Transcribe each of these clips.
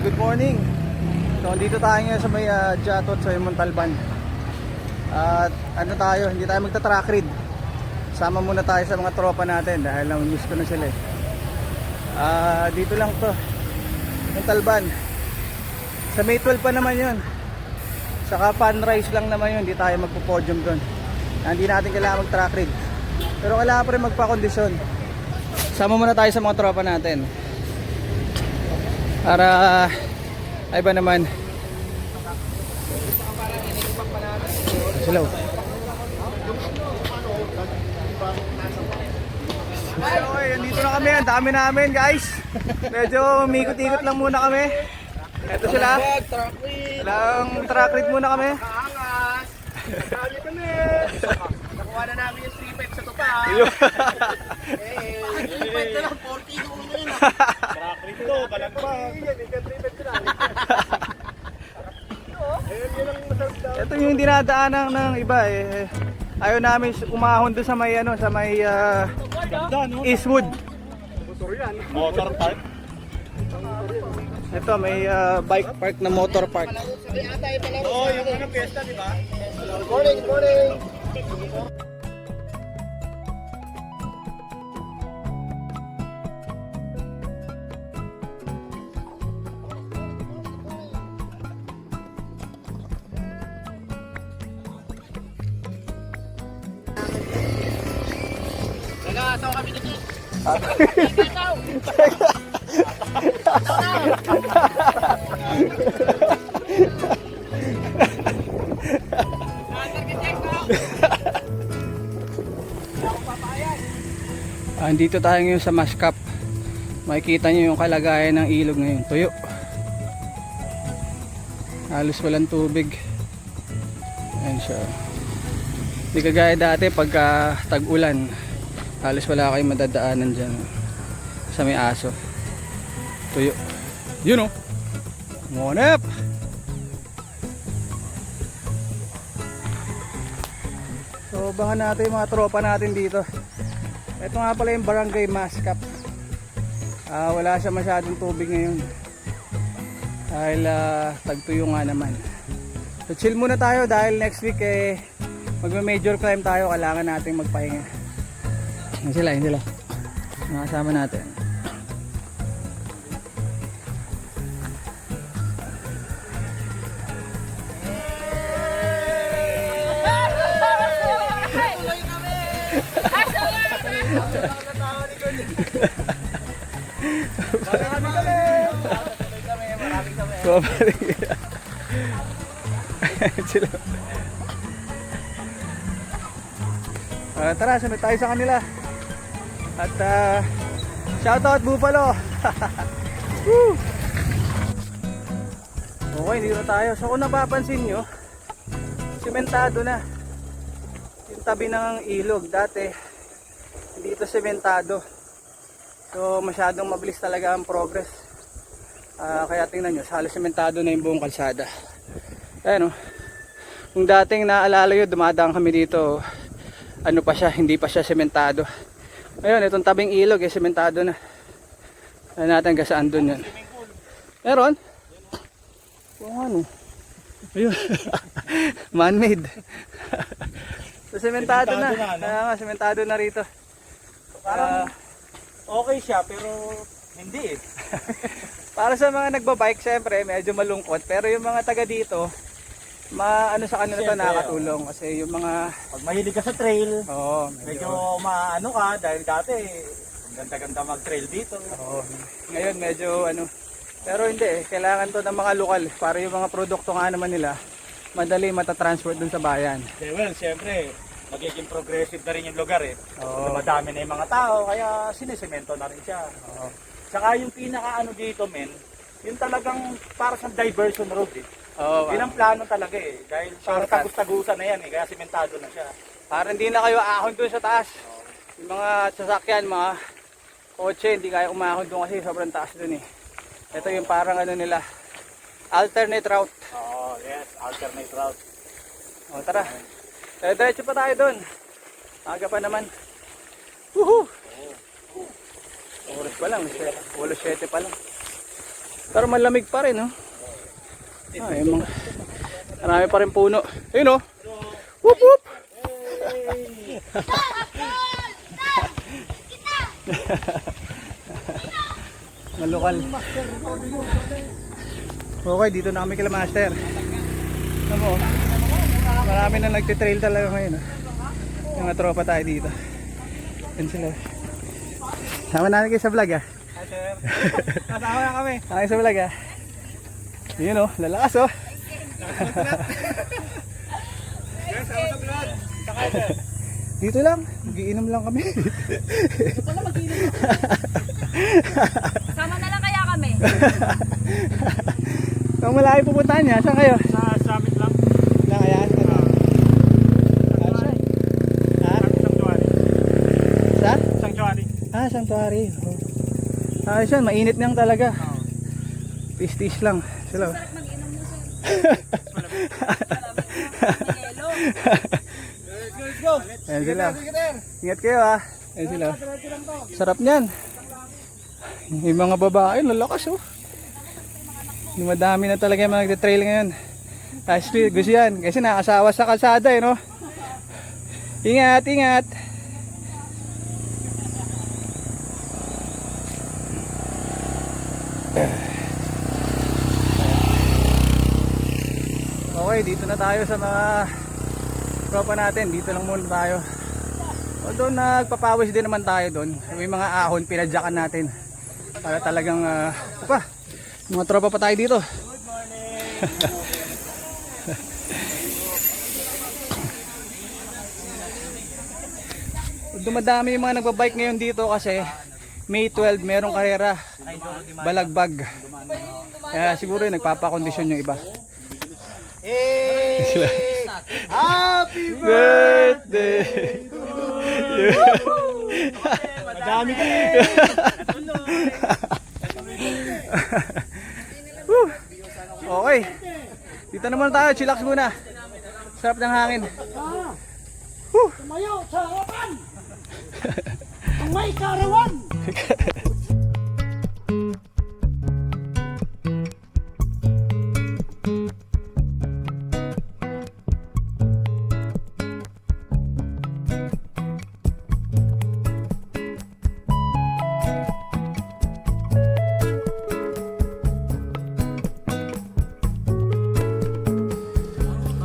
good morning. So dito tayo ngayon sa may Jatot sa Montalban. At ano tayo, hindi tayo magta-track read. Sama muna tayo sa mga tropa natin dahil na-miss ko na sila eh. Dito lang to, Montalban. Sa May 12 pa naman yun. Saka funrise lang naman yun, hindi tayo magpo-podium doon. Hindi natin kailangan mag-track read. Pero kailangan pa rin magpa-kondisyon. Sama muna tayo sa mga tropa natin. Para ay ba naman hello. Okay, nandito na kami. Ang dami namin guys. Medyo umikot-ikot lang muna kami. Ito sila. Lang track read muna kami. Dami kami. Nakuha na namin yung 3.5 sa tupa. Eh, 3.5 na lang, 40 doon na yun. Track read to, balagbag. Ito yung dinadaanan ng iba eh. Ayaw namin umahon doon sa may ano, sa may Eastwood. Motor park. Ito may bike park na motor park. Oo, yung ano piyesta, di ba? Good morning, good morning. Nag-aasaw kami dito. Nag-aasaw! Andito tayo ngayon sa Mascap. Makikita nyo yung kalagayan ng ilog ngayon. Tuyo. Halos walang tubig. Ayan siya. Hindi kagaya dati pagka tag-ulan. Halos wala kayong madadaanan dyan. Sa may aso. Tuyo. Yun o. Monep! So abangan natin yung mga tropa natin dito. Ito nga pala yung Barangay Mascap. Wala siya masyadong tubig ngayon. Dahil tagtuyo nga naman. So chill muna tayo dahil next week eh magme-major climb tayo. Kailangan natin magpahinga. Yan sila, yan sila. Mga kasama natin. Tara, sunod tayo sa kanila. At shoutout Buffalo. Woo! Okay, dito tayo. So kung napapansin nyo, sementado na yung tabi ng ilog. Dati dito sementado. So masyadong mabilis talaga ang progress. Kaya tingnan nyo, halos sementado na yung buong kalsada. Ayan o. Kung dating naalala yun, dumadaan kami dito, ano pa siya, hindi pa siya sementado. Ngayon, itong tabing ilog eh, sementado na. Ayan natin hanggang saan dun yun. Meron? Oo nga no. Ayun. Man-made. So sementado na. Sementado na rito. Parang okay siya pero hindi eh. Para sa mga nagbabike, syempre medyo malungkot. Pero yung mga taga dito, ano sa kanila to nakakatulong. Kasi yung mga Pag mahilig ka sa trail, medyo maano ka dahil dati ang ganda-ganda mag-trail dito. ngayon medyo pero hindi eh, kailangan to ng mga lokal para yung mga produkto nga naman nila madali matatransport dun sa bayan. Well, siyempre magiging progressive na rin yung lugar eh. Madami na yung mga tao kaya sinisemento na rin siya. Saka yung pinaka dito men, yung talagang para sa diversion road eh. Yun ang plano talaga eh. Dahil para tagus-tagusan na yan eh. Kaya simentado na siya. Para hindi na kayo ahon doon sa taas. Yung mga sasakyan, mga kotse, hindi kayo umahon doon kasi sobrang taas doon eh. Ito yung parang nila, alternate route. Yes, alternate route. Tara. Diretso pa tayo doon. Aga pa naman. Woohoo! Oras pa lang, 8:07 pa lang. Pero malamig pa rin, no? Ay, mga... Marami pa rin puno. Ayun, no? Whoop, whoop! Malukal. Okay, dito na kami kila Master. Ano mo? Marami na nagtitrail talaga ngayon. Yung mga tropa tayo dito. Yan sila. Sama natin kayo sa vlog, ah. Hi sir. Kasama na kami. Sama sa vlog, ah. Yun, oh. Lalakas, oh. Yes, sama sa vlog. Saka sir. Dito lang. Magiinom lang kami. Sama na lang kaya kami. Kung malayo pupuntahan niya, saan kayo? Sa summit lang. Lang kaya? Sanctuary. Sa? Sanctuary. Ah, Sanctuary. Oh. Ayos yan, mainit niyang talaga. Tis-tis lang. Sila. Sarap mag-inom mo sir. Yelo. Let's go. Ayan sila. Ingat kayo, ah. Ayan sila. Sarap niyan. Yung mga babae, lalakas, oh. Madami na talaga yung mga nagtitrail ngayon. Actually, gusto yan. Kasi nakasawa sa kalsada, eh, no? Ingat, ingat. Okay, dito na tayo sa mga tropa natin. Dito lang muna tayo. Although nagpapawis din naman tayo doon. May mga ahon, pinadyakan natin. Para talagang, mga tropa pa tayo dito. Good morning. Dumadami yung mga nagbabike ngayon dito kasi May 12 merong karera Balagbag. Kaya siguro yung nagpapakondisyon yung iba. Hey! Happy Birthday! Madami ka Okay. Dito naman tayo, chillax muna. Sarap ng hangin. Tumayo sa harapan! Ang may karawan!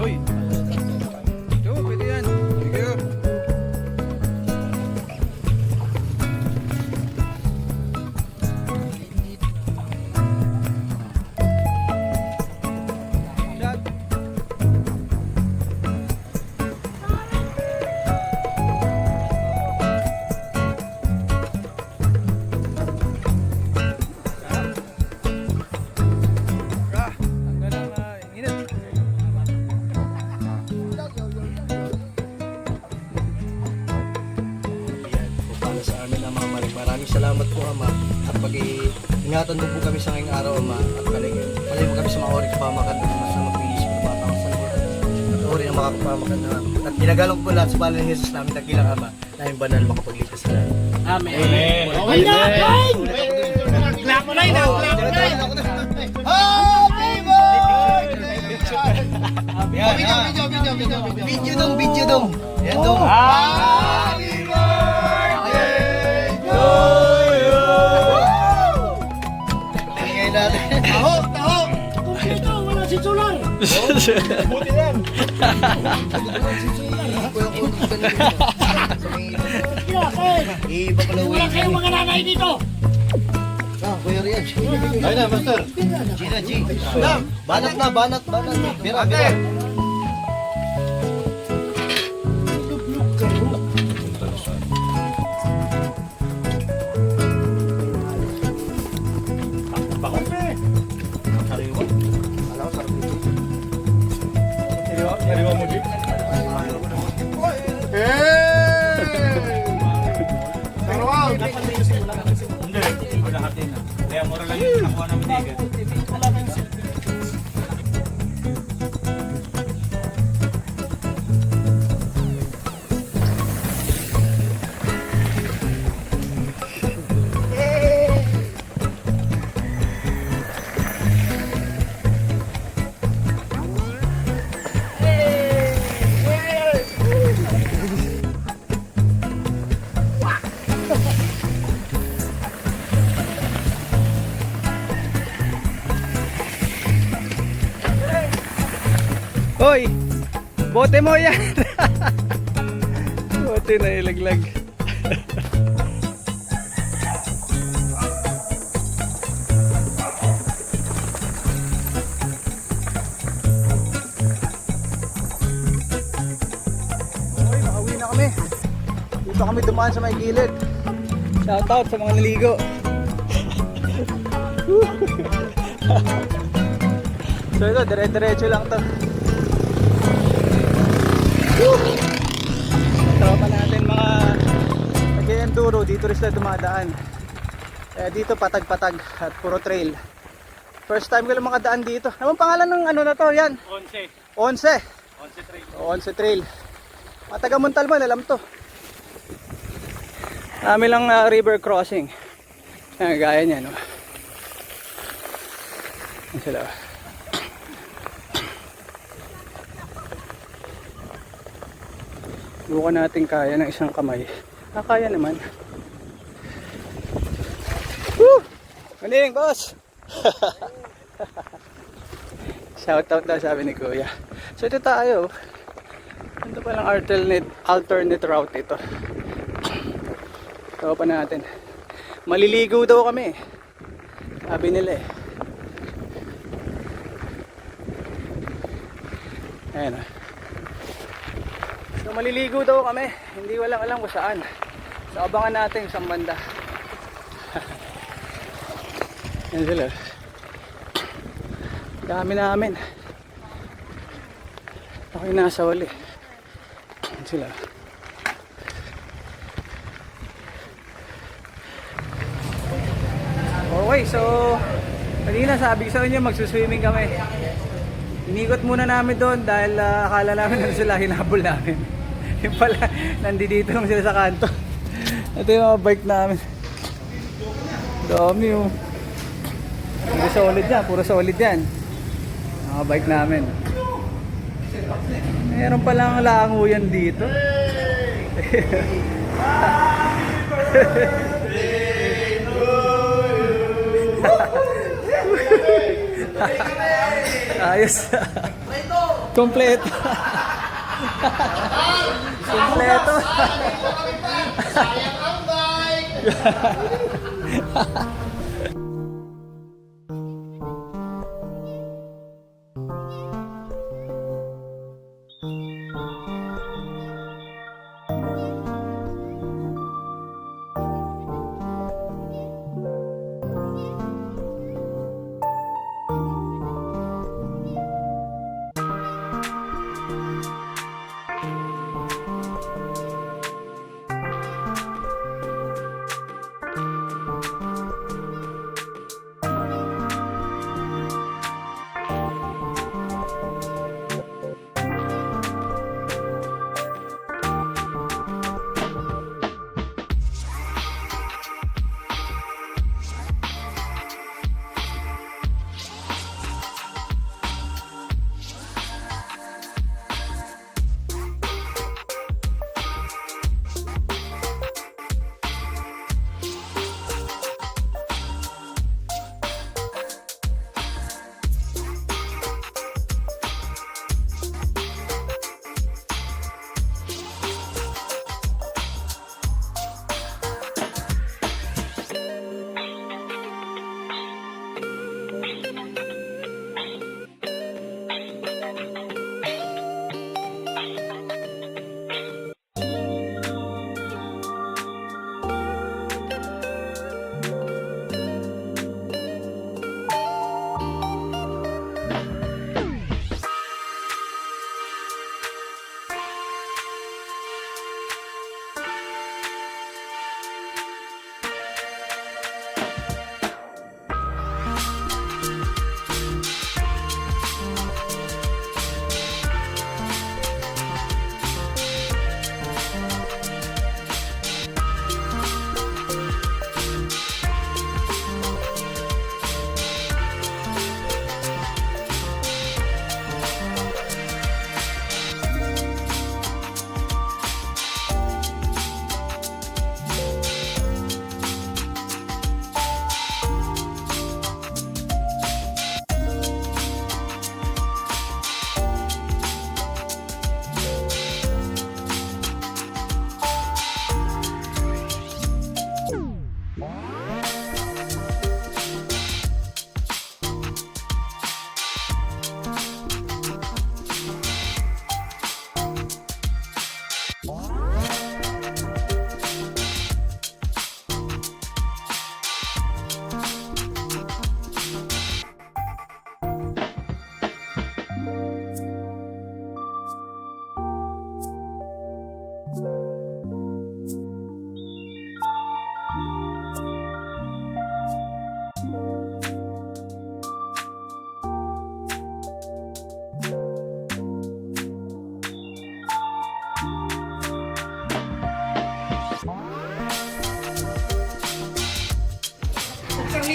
Uy. Yo, pwede yan. Sige. Shot. Tanggal ang init. Yan po para sa amin, Ama. Maraming salamat po, Ama. At pag-ingatan mo po kami sa ngayong araw, Ama. At palay mo kami sa mga oras kapamakan na mas na magpilis mo tumatang sa Lord. At ori na makakapamakan na. At ginagalang po lahat sa pangalan ng Jesus namin nagilang, Ama. Na yung banal makapagligtas sa lahat. Amen. Amen. Okay na, kain! Clap na yun. Video dong, video dong. Yan dong. Happy birthday to you. Tingnan natin. Taho! Kumpleto, wala si Solar! Buti yan. Kaya, kain! Iba pala Wala kayong mga nanay dito! Ah, Kuya Rian. Ayun na, master. Gina, G. Banat na, banat. Bira, bira. Bakit eh? Sariwa. Alam ko, sariwa. Sariwa mo, Jim? Hindi, wala natin na. Kaya mura lang yung nakuha namin ticket. Bote mo yan. Bote na ilaglag. Okay, makauwi na kami. Dito kami dumaan sa may gilid. Shout out sa mga naligo. So ito, dire-diretso lang to. Tropa natin mga nag-enduro, dito rin sila dumadaan. Kaya dito patag-patag at puro trail. First time ko lang makadaan dito. Anong pangalan ng ano na to? Yan? 11. 11. 11 trail. 11 trail. Mga taga Montalban, alam to. Kami lang river crossing. Ayan, gaya niya, no? Ayan sila. Bukan natin kaya ng isang kamay. Kaya naman. Woo! Maning, boss! Shoutout daw sabi ni Kuya. So ito tayo. Ito palang alternate route ito. Ito pa natin. Maliligo daw kami. Sabi nila eh. Ayan o. So maliligo daw kami. Hindi walang alam kung saan. So abangan natin sa banda. Ayan sila. Dami namin. Ako'y nasa wali. Ayan sila. Okay, so kanina sabi ko sa inyo magsuswimming kami. Inikot muna namin doon dahil akala namin na sila hinabol namin. Yung pala, nandito lang sila sa kanto. Ito yung mga bike namin. Dami yung puro solid yan. Mga bike namin. Meron palang languyan dito. Ayos. Kompleto. Kompleto. Sayang ang bike!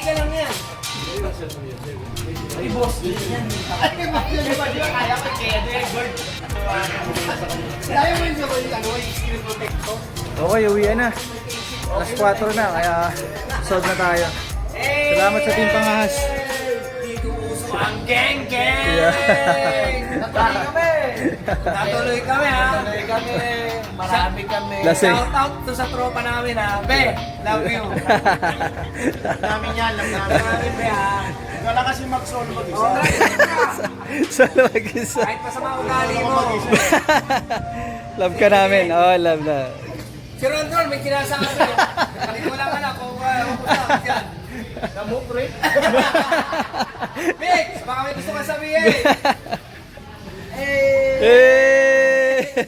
ka lang yan. Ay, boss. Yan. Ay, kaya ko kaya Edward. Kaya mo yun sa screen protector. Okay, uwian na. Alas 4 na, kaya solve na tayo. Salamat sa Team Pangahas. Dito uso ang geng-geng! Yeah. Natali kami! Natuloy kami ha! Natuloy kami! Marami kami! Lasing. Shout out to sa tropa namin ha! Be! Love you! Namin yan, alam Namin be ha! Wala kasi mag-solo mag-isa. Solo mag-isa. Kahit masama ugali mo! Love ka namin. Oo, love na. Si Ron Ron, may kinasabi. Wala ka na kung mapupunta yan. Na-move rin. Bix, baka may gusto ka sabihin. Hey! Hey!